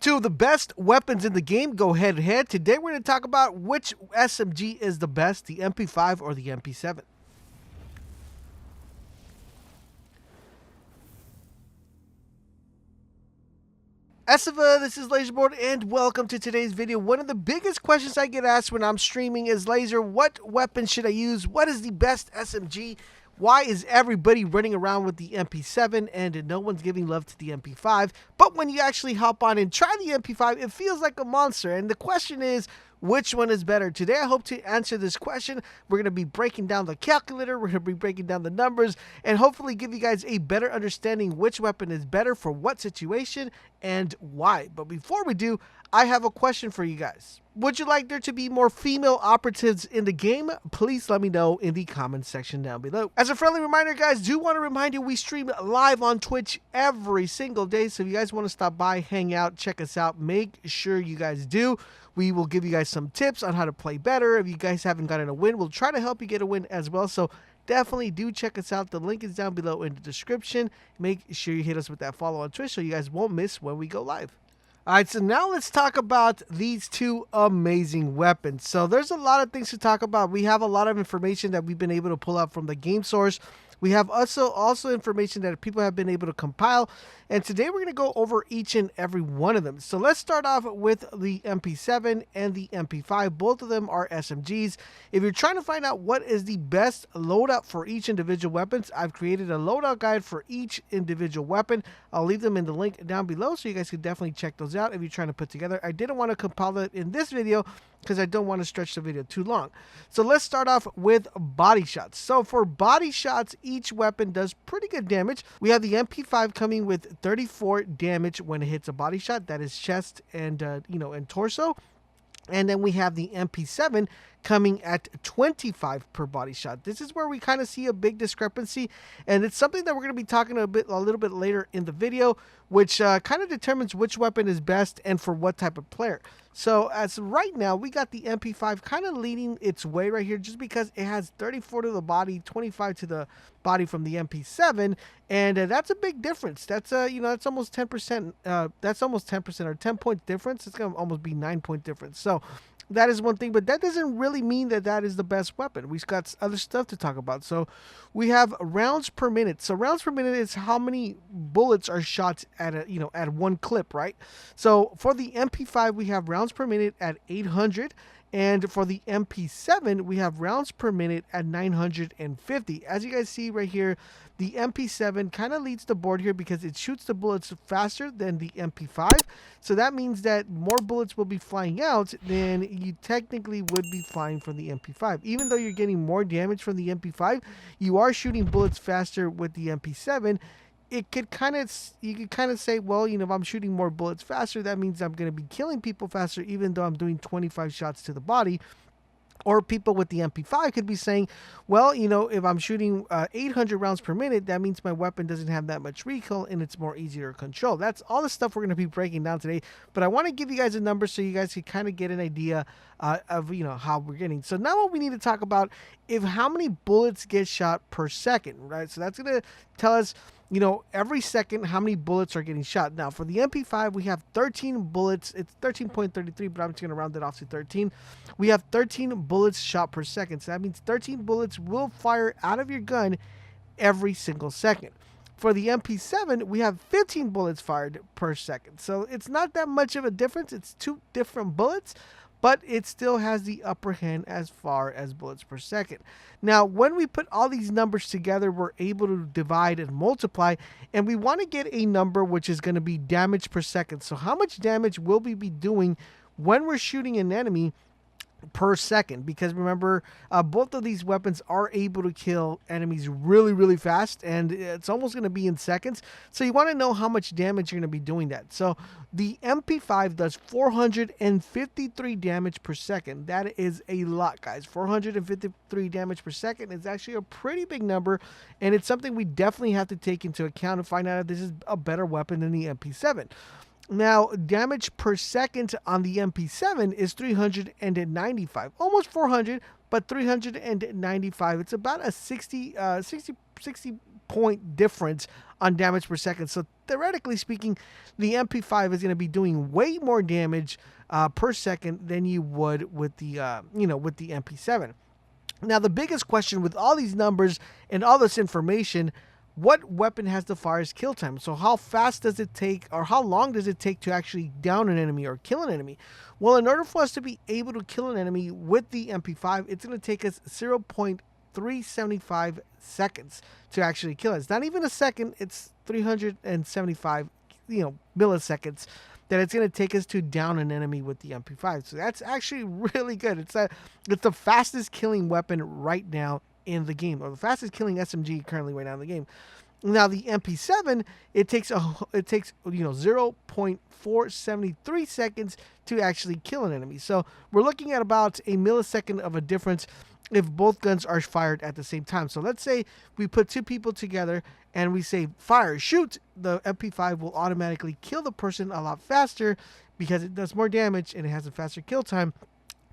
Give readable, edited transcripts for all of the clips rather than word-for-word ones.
Two of the best weapons in the game go head to head. Today we're going to talk about which SMG is the best, the MP5 or the MP7. Esiva, this is LaserBolt and welcome to today's video. One of the biggest questions I get asked when I'm streaming is, Laser, what weapon should I use? What is the best SMG? Why is everybody running around with the MP7 and no one's giving love to the MP5? But when you actually hop on and try the MP5, it feels like a monster. And the question is, which one is better? Today, I hope to answer this question. We're going to be breaking down the calculator. We're going to be breaking down the numbers and hopefully give you guys a better understanding which weapon is better for what situation and why. But before we do, I have a question for you guys. Would you like there to be more female operatives in the game? Please let me know in the comments section down below. As a friendly reminder, guys, do want to remind you we stream live on Twitch every single day. So if you guys want to stop by, hang out, check us out, make sure you guys do. We will give you guys some tips on how to play better. If you guys haven't gotten a win, we'll try to help you get a win as well. So definitely do check us out. The link is down below in the description. Make sure you hit us with that follow on Twitch so you guys won't miss when we go live. All right, so now let's talk about these two amazing weapons. So there's a lot of things to talk about. We have a lot of information that we've been able to pull out from the game source. We have also information that people have been able to compile. And today we're going to go over each and every one of them. So let's start off with the MP7 and the MP5. Both of them are SMGs. If you're trying to find out what is the best loadout for each individual weapons, I've created a loadout guide for each individual weapon. I'll leave them in the link down below so you guys can definitely check those out if you're trying to put together. I didn't want to compile it in this video because I don't want to stretch the video too long. So let's start off with body shots. So for body shots, each weapon does pretty good damage. We have the MP5 coming with 34 damage when it hits a body shot. That is chest and and torso. And then we have the MP7 coming at 25 per body shot. This is where we kind of see a big discrepancy, and it's something that we're going to be talking a little bit later in the video, which kind of determines which weapon is best and for what type of player. So as right now, we got the MP5 kind of leading its way right here, just because it has 34 to the body, 25 to the body from the MP7, and that's a big difference. That's that's almost 10%. That's almost 10% or 10 point difference. It's going to almost be 9-point difference. So that is one thing, but that doesn't really mean that that is the best weapon. We've got other stuff to talk about. So we have rounds per minute. So rounds per minute is how many bullets are shot at at one clip, right? So for the MP5, we have rounds per minute at 800. And for the MP7, we have rounds per minute at 950. As you guys see right here, the MP7 kind of leads the board here because it shoots the bullets faster than the MP5. So that means that more bullets will be flying out than you technically would be flying from the MP5. Even though you're getting more damage from the MP5, you are shooting bullets faster with the MP7. You could kind of say, well, if I'm shooting more bullets faster, that means I'm going to be killing people faster, even though I'm doing 25 shots to the body. Or people with the MP5 could be saying, well, if I'm shooting 800 rounds per minute, that means my weapon doesn't have that much recoil and it's more easier to control. That's all the stuff we're going to be breaking down today. But I want to give you guys a number so you guys can kind of get an idea of how we're getting. So now what we need to talk about is how many bullets get shot per second, right? So that's going to tell us every second how many bullets are getting shot. Now for the MP5, we have 13 bullets. It's 13.33, but I'm just going to round it off to 13. We have 13 bullets shot per second. So that means 13 bullets will fire out of your gun every single second. For the MP7, we have 15 bullets fired per second. So it's not that much of a difference. It's two different bullets, but it still has the upper hand as far as bullets per second. Now, when we put all these numbers together, we're able to divide and multiply, and we want to get a number which is going to be damage per second. So how much damage will we be doing when we're shooting an enemy per second? Because remember, both of these weapons are able to kill enemies really, really fast, and it's almost going to be in seconds. So you want to know how much damage you're going to be doing that. So the MP5 does 453 damage per second. That is a lot, guys. 453 damage per second is actually a pretty big number, and it's something we definitely have to take into account and find out if this is a better weapon than the MP7. Now, damage per second on the MP7 is 395, almost 400, but 395. It's about a 60 point difference on damage per second. So theoretically speaking, the MP5 is going to be doing way more damage per second than you would with the with the MP7. Now, the biggest question with all these numbers and all this information, what weapon has the fastest kill time? So how fast does it take, or how long does it take to actually down an enemy or kill an enemy? Well, in order for us to be able to kill an enemy with the MP5, it's going to take us 0.375 seconds to actually kill it. It's not even a second, it's 375 milliseconds that it's going to take us to down an enemy with the MP5. So that's actually really good. It's the fastest killing weapon right now in the game, or the fastest killing SMG currently right now in the game. Now the MP7, it takes 0.473 seconds to actually kill an enemy. So we're looking at about a millisecond of a difference if both guns are fired at the same time. So let's say we put two people together and we say fire, shoot, the MP5 will automatically kill the person a lot faster because it does more damage and it has a faster kill time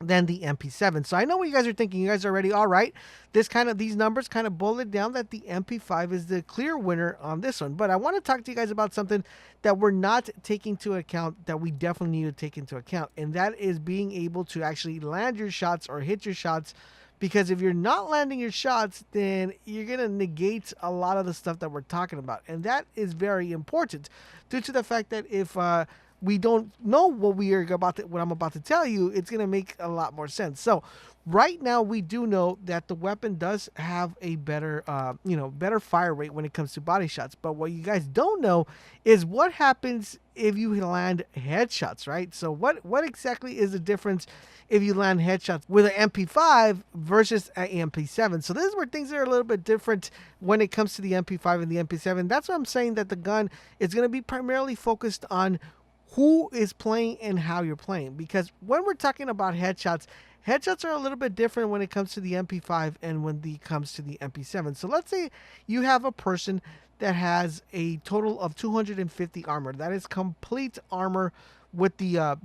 than the MP7. So I know what you guys are thinking. You guys are already, all right, these numbers kind of boil it down that the MP5 is the clear winner on this one. But I want to talk to you guys about something that we're not taking into account that we definitely need to take into account, and that is being able to actually land your shots or hit your shots. Because if you're not landing your shots, then you're going to negate a lot of the stuff that we're talking about. And that is very important due to the fact that if we don't know what I'm about to tell you, it's going to make a lot more sense. So right now we do know that the weapon does have a better, better fire rate when it comes to body shots. But what you guys don't know is what happens if you land headshots, right? So what exactly is the difference if you land headshots with an MP5 versus an MP7? So this is where things are a little bit different when it comes to the MP5 and the MP7. That's why I'm saying that the gun is going to be primarily focused on who is playing and how you're playing. Because when we're talking about headshots are a little bit different when it comes to the MP5 and when it comes to the MP7. So let's say you have a person that has a total of 250 armor. That is complete armor with the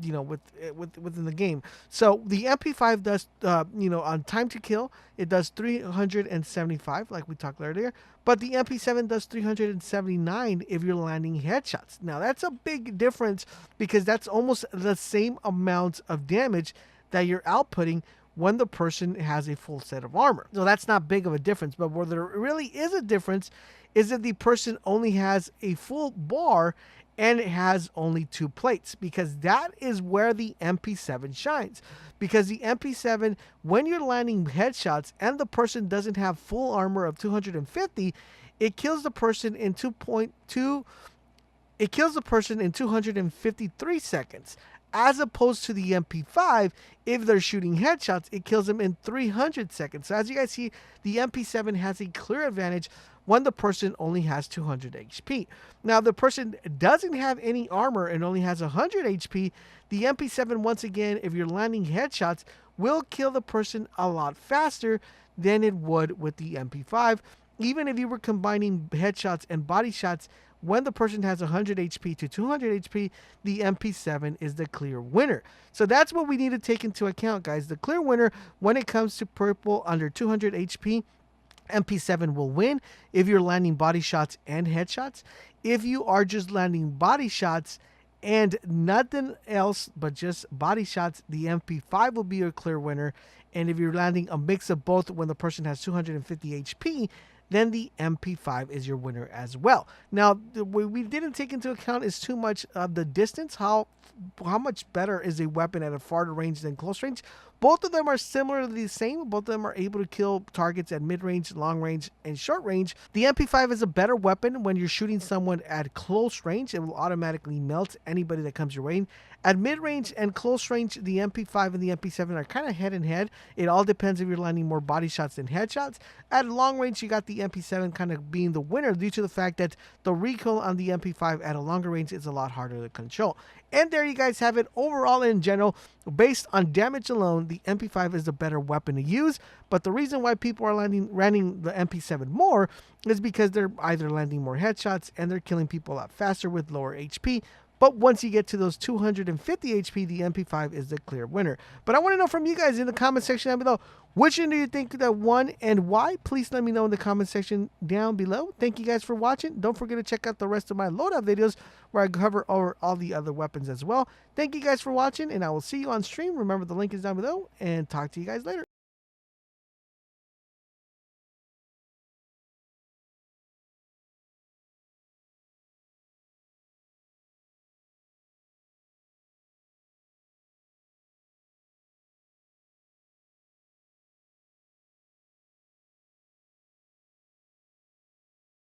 within the game. So the MP5 does on time to kill, it does 375 like we talked earlier, but the MP7 does 379 if you're landing headshots. Now that's a big difference because that's almost the same amount of damage that you're outputting when the person has a full set of armor. So that's not big of a difference, but where there really is a difference is that the person only has a full bar and it has only 2 plates, because that is where the MP7 shines. Because the MP7, when you're landing headshots and the person doesn't have full armor of 250, it kills the person in 253 seconds. As opposed to the MP5, if they're shooting headshots, it kills them in 300 seconds. So as you guys see, the MP7 has a clear advantage when the person only has 200 HP. Now, if the person doesn't have any armor and only has 100 HP, the MP7, once again, if you're landing headshots, will kill the person a lot faster than it would with the MP5. Even if you were combining headshots and body shots, when the person has 100 HP to 200 HP, the MP7 is the clear winner. So that's what we need to take into account, guys. The clear winner when it comes to purple under 200 HP, MP7 will win if you're landing body shots and headshots. If you are just landing body shots and nothing else but just body shots, the MP5 will be your clear winner. And if you're landing a mix of both when the person has 250 HP, then the MP5 is your winner as well. Now, what we didn't take into account is too much of the distance. How much better is a weapon at a farther range than close range? Both of them are similarly the same. Both of them are able to kill targets at mid-range, long range, and short range. The MP5 is a better weapon when you're shooting someone at close range. It will automatically melt anybody that comes your way. At mid-range and close range, the MP5 and the MP7 are kind of head and head. It all depends if you're landing more body shots than headshots. At long range, you got the MP7 kind of being the winner due to the fact that the recoil on the MP5 at a longer range is a lot harder to control. And there you guys have it. Overall, in general, based on damage alone, the MP5 is the better weapon to use. But the reason why people are landing the MP7 more is because they're either landing more headshots and they're killing people a lot faster with lower HP. But once you get to those 250 HP, the MP5 is the clear winner. But I want to know from you guys in the comment section down below, which one do you think that won and why? Please let me know in the comment section down below. Thank you guys for watching. Don't forget to check out the rest of my loadout videos where I cover over all the other weapons as well. Thank you guys for watching, and I will see you on stream. Remember, the link is down below, and talk to you guys later.